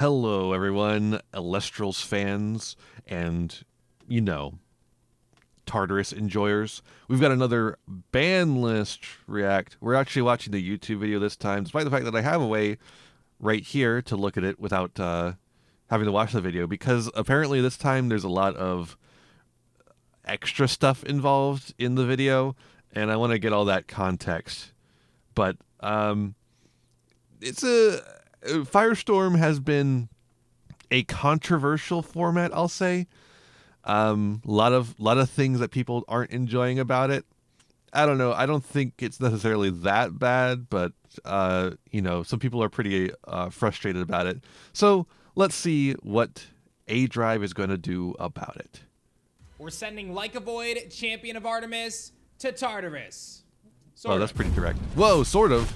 Hello, everyone, Elestrals fans, and, Tartarus enjoyers. We've got another Banlist react. We're actually watching the YouTube video this time, despite the fact that I have a way right here to look at it without having to watch the video, because apparently this time there's a lot of extra stuff involved in the video, and I want to get all that context. But Firestorm has been a controversial format, I'll say. Lot of things that people aren't enjoying about it. I don't know. I don't think it's necessarily that bad, but some people are pretty frustrated about it. So let's see what A Drive is going to do about it. We're sending Like a Void, Champion of Artemis, to Tartarus. That's pretty direct. Whoa, sort of.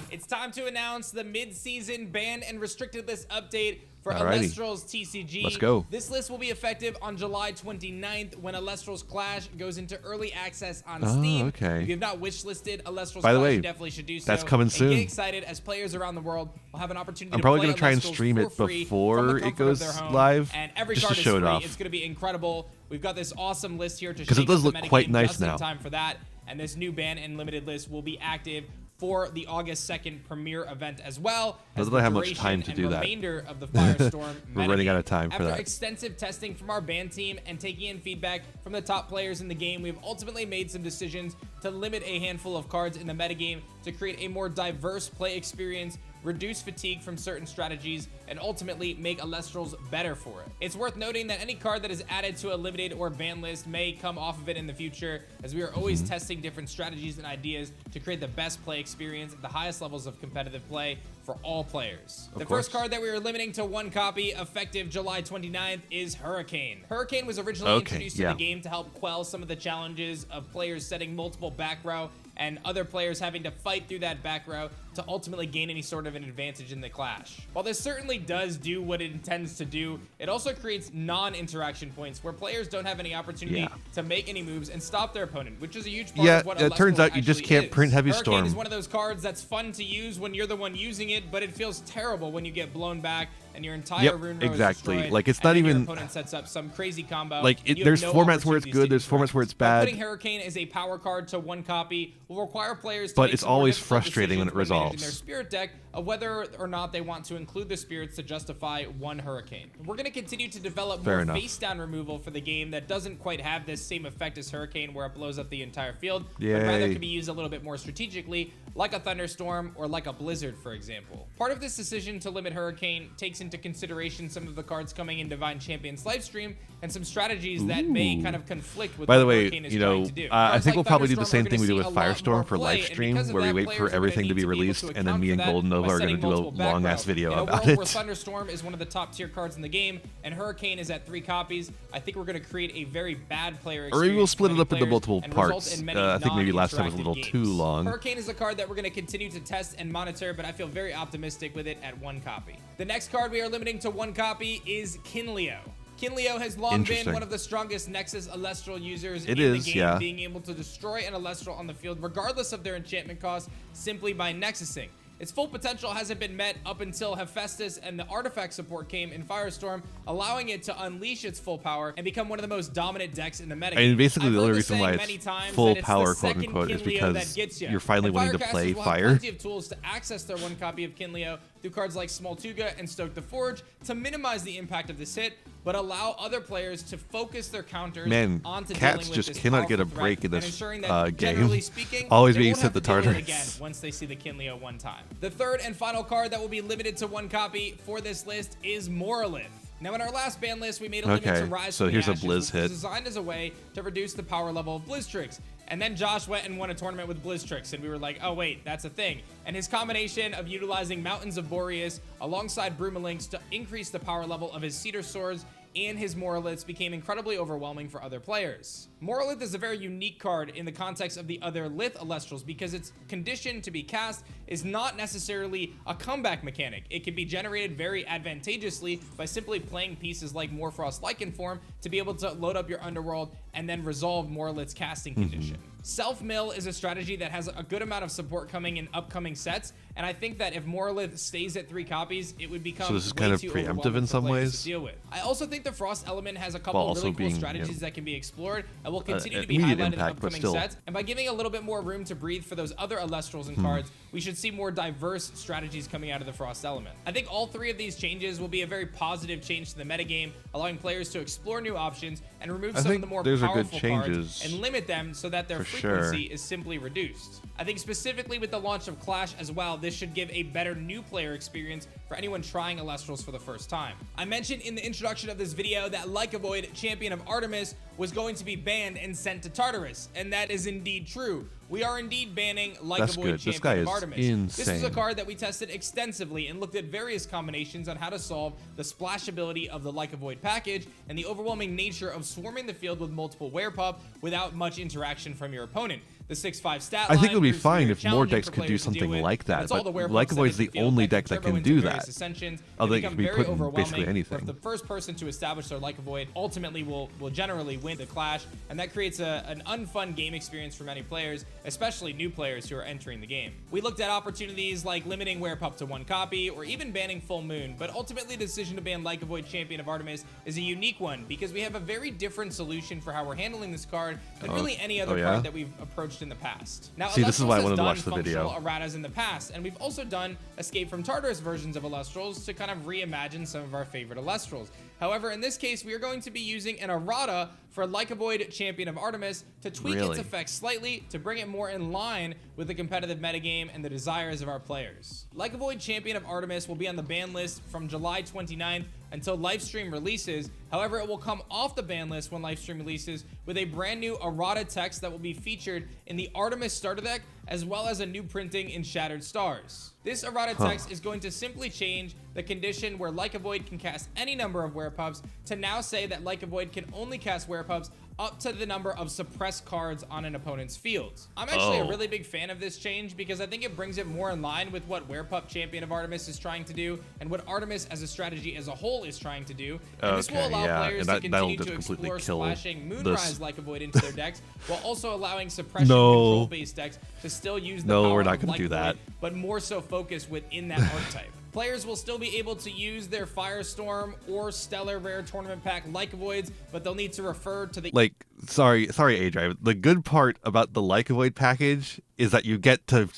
It's time to announce the mid-season ban and restricted list update for Alrighty. Elestrals TCG. Let's go. This list will be effective on July 29th when Elestrals Clash goes into early access on Oh, Steam. okay. If you have not wishlisted Elestrals By the Clash, way, you definitely should do so. that's coming and soon. Get excited as players around the world will have an opportunity I'm to probably play going to try and Elestrals stream for it free before from the it comfort of goes their home. live, And every just card to is show it free. off. It's going to be incredible. We've got this awesome list here to 'Cause it shake does up look the quite metagame nice just now. in time for that. And this new ban and limited list will be active for the August 2nd premiere event as well. Doesn't have much time to do that. Remainder of the Firestorm We're running out of time for After that. extensive testing from our ban team and taking in feedback from the top players in the game, we've ultimately made some decisions to limit a handful of cards in the metagame to create a more diverse play experience, reduce fatigue from certain strategies, and ultimately make Elestrals better for it. It's worth noting that any card that is added to a limited or ban list may come off of it in the future, as we are always testing different strategies and ideas to create the best play experience at the highest levels of competitive play for all players. The first card that we are limiting to one copy, effective July 29th, is Hurricane. Hurricane was originally introduced to the game to help quell some of the challenges of players setting multiple back row and other players having to fight through that back row to ultimately gain any sort of an advantage in the clash. While this certainly does do what it intends to do, it also creates non-interaction points where players don't have any opportunity to make any moves and stop their opponent, which is a huge part of what it turns out you just can't print Heavy Hurricane Storm. is one of those cards that's fun to use when you're the one using it, but it feels terrible when you get blown back and your entire rune row is destroyed, Like, it's and not then your even opponent sets up some crazy combo. like You have there's no formats where it's opportunities good, to there's correct. formats where it's By bad. putting Hurricane as a power card to one copy will require players to But make it's some more always difficult frustrating when it decisions managing resolves. their spirit deck of whether or not they want to include the spirits to justify one Hurricane. We're going to continue to develop more face down removal for the game that doesn't quite have this same effect as Hurricane where it blows up the entire field, but rather can be used a little bit more strategically, like a thunderstorm or like a blizzard, for example. Part of this decision to limit Hurricane takes into consideration some of the cards coming in Divine Champions livestream and some strategies that may kind of conflict with By the what way, Hurricane is trying to do. I Cards think like we'll probably do the Thunderstorm same thing we do with are gonna see a lot more Firestorm for play, live and stream, because of where we that, wait players for are gonna everything to need be able released, and then account me for and that Golden by Nova are going to setting do a multiple back long-ass row. video In a about world where it. Thunderstorm is one of the top tier cards in the game, and Hurricane is at 3 copies, I think we're going to create a very bad player experience. Or maybe we'll split for it many up into players multiple and result parts. in many I think maybe last time was a little non-interactive too games. long. Hurricane is a card that we're going to continue to test and monitor, but I feel very optimistic with it at 1 copy. The next card we are limiting to 1 copy is Kinleo. Kinleo has long been one of the strongest Nexus Elestral users in the game, being able to destroy an Elestral on the field regardless of their enchantment cost simply by Nexusing. Its full potential hasn't been met up until Hephaestus and the artifact support came in Firestorm, allowing it to unleash its full power and become one of the most dominant decks in the metagame. And basically the only reason why it's full power, quote unquote, is because you're finally wanting to play Fire. Plenty of tools to access their 1 copy of Kinleo through cards like Smoltuga and Stoke the Forge to minimize the impact of this hit, but allow other players to focus their counters onto cats dealing with just this cannot get a powerful break threat in this and ensuring that, game. generally speaking, Always they being won't sent have the to deal with it Tartarus. again once they see the Kinleo one time. The third and final card that will be limited to 1 copy for this list is Moralith. Now, in our last ban list, we made a limit to Rise so from here's the a Ashes, Blizz which hit. was designed as a way to reduce the power level of Blizztrix. And then Josh went and won a tournament with Blizztrix, and we were like, oh wait, that's a thing. And his combination of utilizing Mountains of Boreas alongside Brumalinks to increase the power level of his Cedar Swords and his Moraliths became incredibly overwhelming for other players. Moralith is a very unique card in the context of the other Lith Elestrals because its condition to be cast is not necessarily a comeback mechanic. It can be generated very advantageously by simply playing pieces like Morfrost Lycan form to be able to load up your Underworld and then resolve Morlith's casting condition. Self-mill is a strategy that has a good amount of support coming in upcoming sets, and I think that if Morlith stays at 3 copies, it would become So this is way kind of too preemptive overwhelming in for some players ways. to deal with. I also think the Frost element has a couple While of really also cool being, strategies that can be explored and will continue to be immediate highlighted impact, in but upcoming still. sets. And by giving a little bit more room to breathe for those other Elestrals and cards, we should see more diverse strategies coming out of the Frost element. I think all 3 of these changes will be a very positive change to the metagame, allowing players to explore new options and remove some of think the more those are good powerful changes. cards and limit them so that their For frequency sure. is simply reduced. I think specifically with the launch of Clash as well, this should give a better new player experience for anyone trying Elestrals for the first time. I mentioned in the introduction of this video that Lycavoid, Champion of Artemis, was going to be banned and sent to Tartarus, and that is indeed true. We are indeed banning That's Lycavoid, good. This guy Champion of is Artemis. This is a insane. card that we tested extensively and looked at various combinations on how to solve the splashability of the Lycavoid package and the overwhelming nature of swarming the field with multiple Werepup without much interaction from your opponent. The 6/5 stat I think line it would be proves fine very if more challenging decks for could do players to deal something with, like and that, it's all but the Werepups Lycavoid's that the make field only that deck that turbo can into do various that. ascensions Although and it can become be very put in overwhelming, basically anything. where the first person to establish their Lycavoid ultimately will generally win the Clash, and that creates an unfun game experience for many players, especially new players who are entering the game. We looked at opportunities like limiting Werepup to 1 copy, or even banning Full Moon, but ultimately the decision to ban Lycavoid, Champion of Artemis is a unique one, because we have a very different solution for how we're handling this card than really any other yeah? card that we've approached in the past. Now, See, this is Elestrals why I has wanted to done watch the video. functional erratas in the past, and we've also done Escape from Tartarus versions of Elestrals to kind of reimagine some of our favorite Elestrals. However, in this case, we are going to be using an errata for Lycavoid, Champion of Artemis, to tweak its Really? effects slightly to bring it more in line with the competitive metagame and the desires of our players. Lycavoid, Champion of Artemis will be on the ban list from July 29th until Livestream releases. However, it will come off the ban list when Livestream releases with a brand new errata text that will be featured in the Artemis starter deck, as well as a new printing in Shattered Stars. This errata text is going to simply change the condition where Lycavoid can cast any number of Werepups to now say that Lycavoid can only cast Werepups up to the number of suppressed cards on an opponent's field. I'm actually a really big fan of this change because I think it brings it more in line with what Werepup, Champion of Artemis, is trying to do and what Artemis as a strategy as a whole is trying to do. And this will Okay, allow yeah, players and to that'll continue just to completely explore kill splashing this. Moonrise Lycavoid into their decks, while also allowing suppression No. control-based decks to still use the No, power we're not of gonna do Lycavoid, that. but more so focused within that archetype. Players will still be able to use their Firestorm or Stellar Rare Tournament Pack Lycavoids, but they'll need to refer to the Like, sorry, A-Drive. The good part about the Lycavoid package is that you get to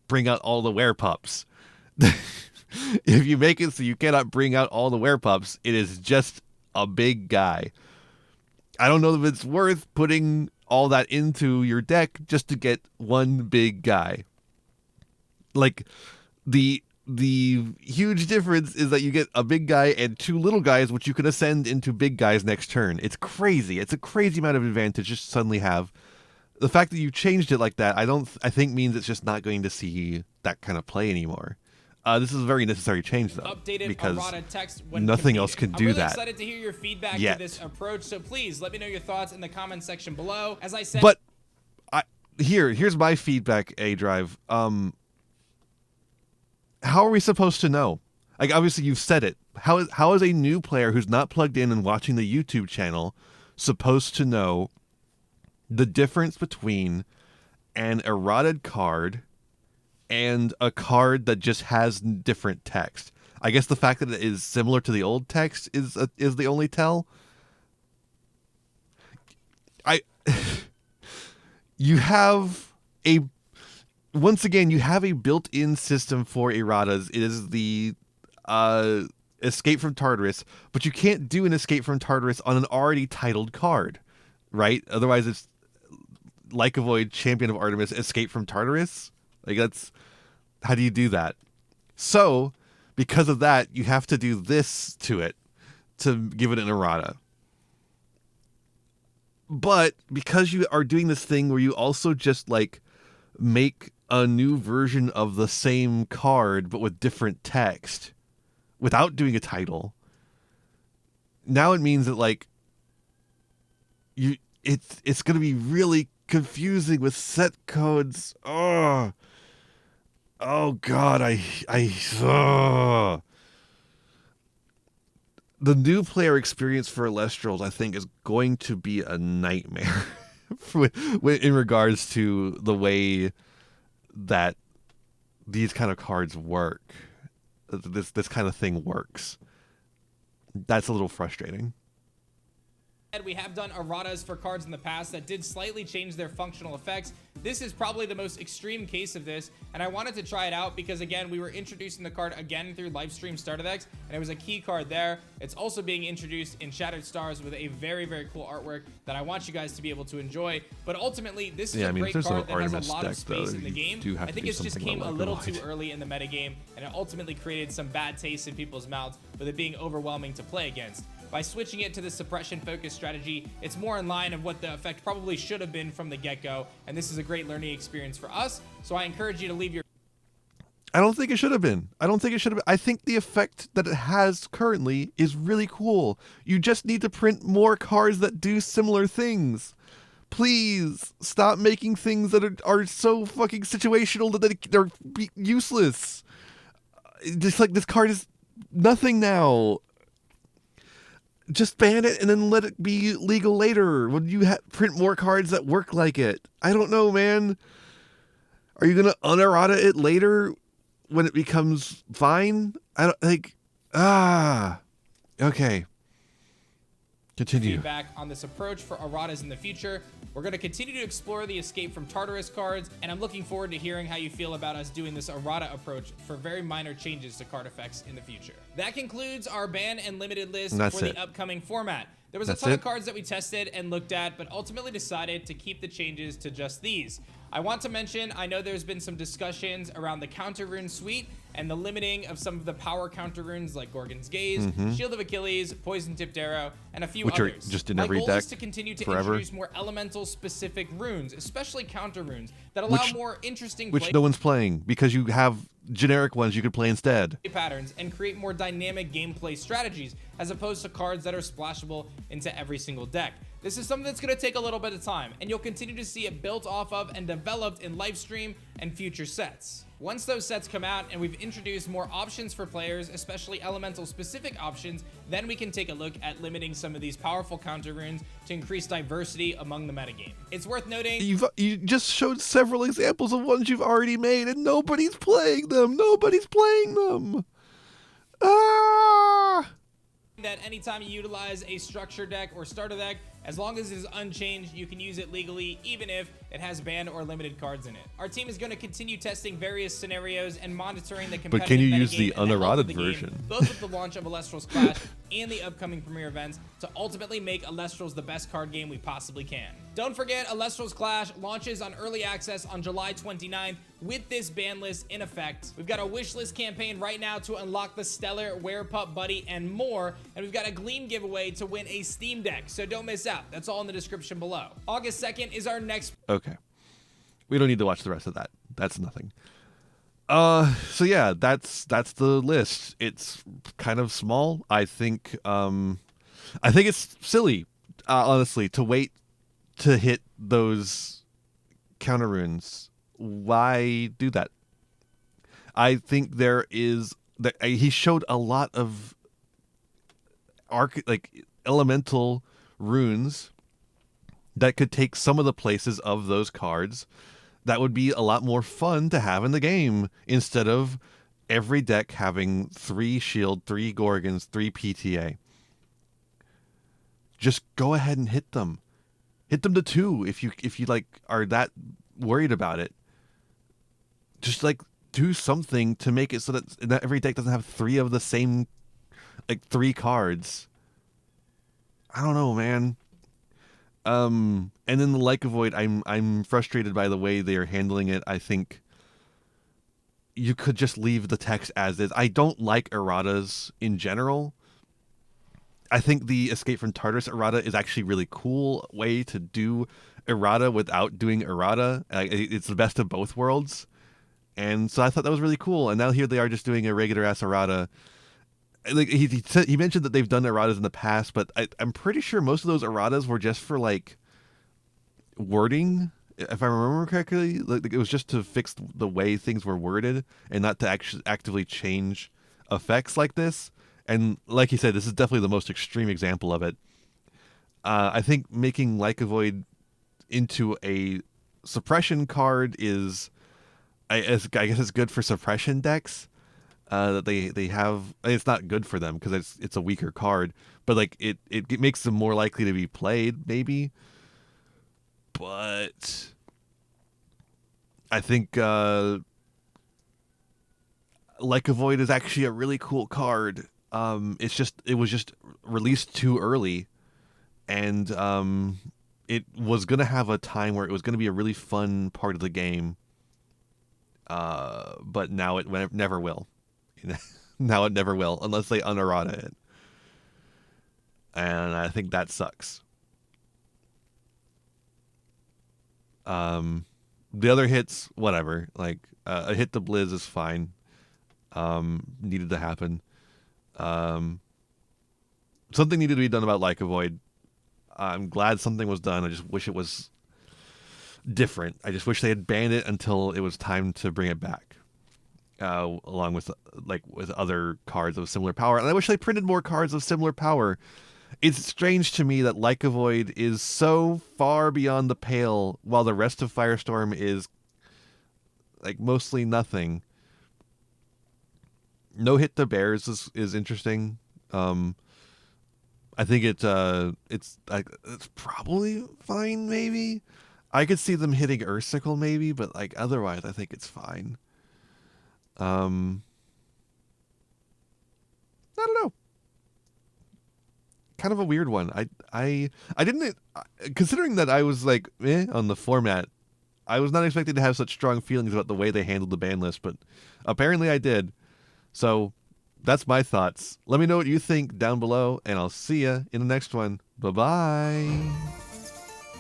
bring out all the Werepups. If you make it so you cannot bring out all the Werepups, it is just a big guy. I don't know if it's worth putting all that into your deck just to get one big guy. Like, the huge difference is that you get a big guy and 2 little guys, which you can ascend into big guys next turn. It's crazy. It's a crazy amount of advantage just to suddenly have. The fact that you changed it like that, I think means it's just not going to see that kind of play anymore. This is a very necessary change, though, updated because errata text when nothing competing. else can I'm do really that. excited to hear your feedback yet. to this approach, so please let me know your thoughts in the comment section below. As I said, But here's my feedback, A-Drive. How are we supposed to know? Like, obviously you've said it. How is a new player who's not plugged in and watching the YouTube channel supposed to know the difference between an errated card and a card that just has different text? I guess the fact that it is similar to the old text is the only tell. You have once again, you have a built-in system for erratas. It is the Escape from Tartarus, but you can't do an Escape from Tartarus on an already titled card, right? Otherwise, it's Lycavoid, Champion of Artemis, Escape from Tartarus. Like, how do you do that? So, because of that, you have to do this to it to give it an errata. But because you are doing this thing where you also just like make a new version of the same card but with different text without doing a title, now it means that like it's going to be really confusing with set codes. Oh God, the new player experience for Elestrals, I think, is going to be a nightmare in regards to the way that these kind of cards work. This kind of thing works. That's a little frustrating. We have done erratas for cards in the past that did slightly change their functional effects. This is probably the most extreme case of this, and I wanted to try it out because, again, we were introducing the card again through Livestream Starter Decks, and it was a key card there. It's also being introduced in Shattered Stars with a very, very cool artwork that I want you guys to be able to enjoy. But ultimately, this is a great card that has a lot of space in the game. I think it just came a little too early in the metagame, and it ultimately created some bad taste in people's mouths with it being overwhelming to play against. By switching it to the suppression-focused strategy, it's more in line of what the effect probably should have been from the get-go, and this is a great learning experience for us, so I encourage you to leave your... I don't think it should have been. I think the effect that it has currently is really cool. You just need to print more cards that do similar things. Please, stop making things that are so fucking situational that they're useless. Just like, this card is nothing now. Just ban it and then let it be legal later when you print more cards that work like it. I don't know, man. Are you gonna unerrata it later when it becomes fine? I don't like. Okay. Continue. Feedback on this approach for erratas in the future. We're going to continue to explore the Escape from Tartarus cards, and I'm looking forward to hearing how you feel about us doing this errata approach for very minor changes to card effects in the future. That concludes our ban and limited list for the upcoming format. There was a ton of cards that we tested and looked at, but ultimately decided to keep the changes to just these. I want to mention, I know there's been some discussions around the counter rune suite and the limiting of some of the power counter runes like Gorgon's Gaze, Shield of Achilles, Poison Tipped Arrow, and a few others. Which are just in every deck. My goal is to continue to introduce more elemental specific runes, especially counter runes, that allow more interesting which no one's playing because you have generic ones you could play instead. Patterns and create more dynamic gameplay strategies as opposed to cards that are splashable into every single deck. This is something that's going to take a little bit of time, and you'll continue to see it built off of and developed in Livestream and future sets. Once those sets come out and we've introduced more options for players, especially elemental specific options, then we can take a look at limiting some of these powerful counter runes to increase diversity among the metagame. It's worth noting you just showed several examples of ones you've already made and nobody's playing them. That anytime you utilize a structure deck or starter deck, as long as it is unchanged, you can use it legally, even if it has banned or limited cards in it. Our team is going to continue testing various scenarios and monitoring the competitive But can you use the unerrated version? Both with the launch of Elestrals Clash and the upcoming Premier events to ultimately make Elestrals the best card game we possibly can. Don't forget, Elestrals Clash launches on early access on July 29th with this ban list in effect. We've got a wishlist campaign right now to unlock the Stellar Werepup Buddy and more, and we've got a Gleam giveaway to win a Steam Deck, so don't miss out. That's all in the description below. August 2nd is our next... Okay. We don't need to watch the rest of that. That's nothing. So yeah, that's the list. It's kind of small. I think it's silly, honestly, to wait to hit those counter runes. Why do that? I think he showed a lot of elemental runes that could take some of the places of those cards that would be a lot more fun to have in the game instead of every deck having 3 shield, 3 Gorgons, 3 PTA. Just go ahead and hit them. Hit them to 2 if you like are that worried about it. Just like do something to make it so that every deck doesn't have 3 of the same 3 cards. I don't know, man. And then the Leica Void, I'm frustrated by the way they are handling it. I think you could just leave the text as is. I don't like erratas in general. I think the Escape from Tartarus errata is actually a really cool way to do errata without doing errata. It's the best of both worlds. And so I thought that was really cool. And now here they are just doing a regular ass errata. Like he mentioned that they've done erratas in the past, but I'm pretty sure most of those erratas were just for like wording, if I remember correctly. Like it was just to fix the way things were worded and not to actually actively change effects like this. And like you said, this is definitely the most extreme example of it. I think making Lycovoid into a suppression card is, I guess it's good for suppression decks. That they have. It's not good for them because it's a weaker card, but like it makes them more likely to be played, maybe. But I think Lycovoid is actually a really cool card. It was just released too early, and it was gonna have a time where it was gonna be a really fun part of the game. But now it never will. Now it never will unless they unerrata it, and I think that sucks. The other hits, whatever. Like a hit to Blizz is fine. Needed to happen. Something needed to be done about Lycovoid. I'm glad something was done. I just wish it was different. I just wish they had banned it until it was time to bring it back. Along with other cards of similar power. And I wish they printed more cards of similar power. It's strange to me that Lycovoid is so far beyond the pale while the rest of Firestorm is like mostly nothing. No hit to bears is interesting. I think it's probably fine, maybe. I could see them hitting Ursicle maybe, but like otherwise I think it's fine. I don't know. Kind of a weird one. I didn't, considering that I was like on the format, I was not expecting to have such strong feelings about the way they handled the ban list, but apparently I did. So that's my thoughts. Let me know what you think down below, and I'll see ya in the next one. Bye-bye.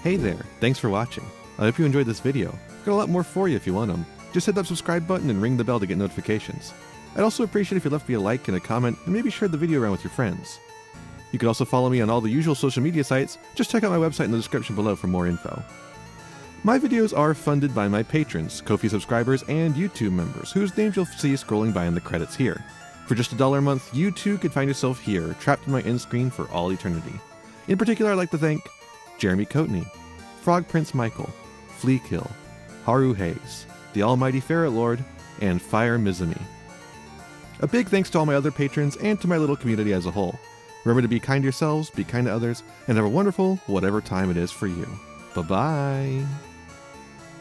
Hey there. Thanks for watching. I hope you enjoyed this video. I've got a lot more for you if you want them. Just hit that subscribe button and ring the bell to get notifications. I'd also appreciate if you left me a like and a comment and maybe shared the video around with your friends. You can also follow me on all the usual social media sites. Just check out my website in the description below for more info. My videos are funded by my patrons, Ko-fi subscribers, and YouTube members, whose names you'll see scrolling by in the credits here. For just $1 a month, you too could find yourself here, trapped in my end screen for all eternity. In particular, I'd like to thank Jeremy Coatney, Frog Prince Michael, Fleekill, Haru Hayes, the Almighty Ferret Lord, and Fire Mizumi. A big thanks to all my other patrons and to my little community as a whole. Remember to be kind to yourselves, be kind to others, and have a wonderful whatever time it is for you. Bye-bye.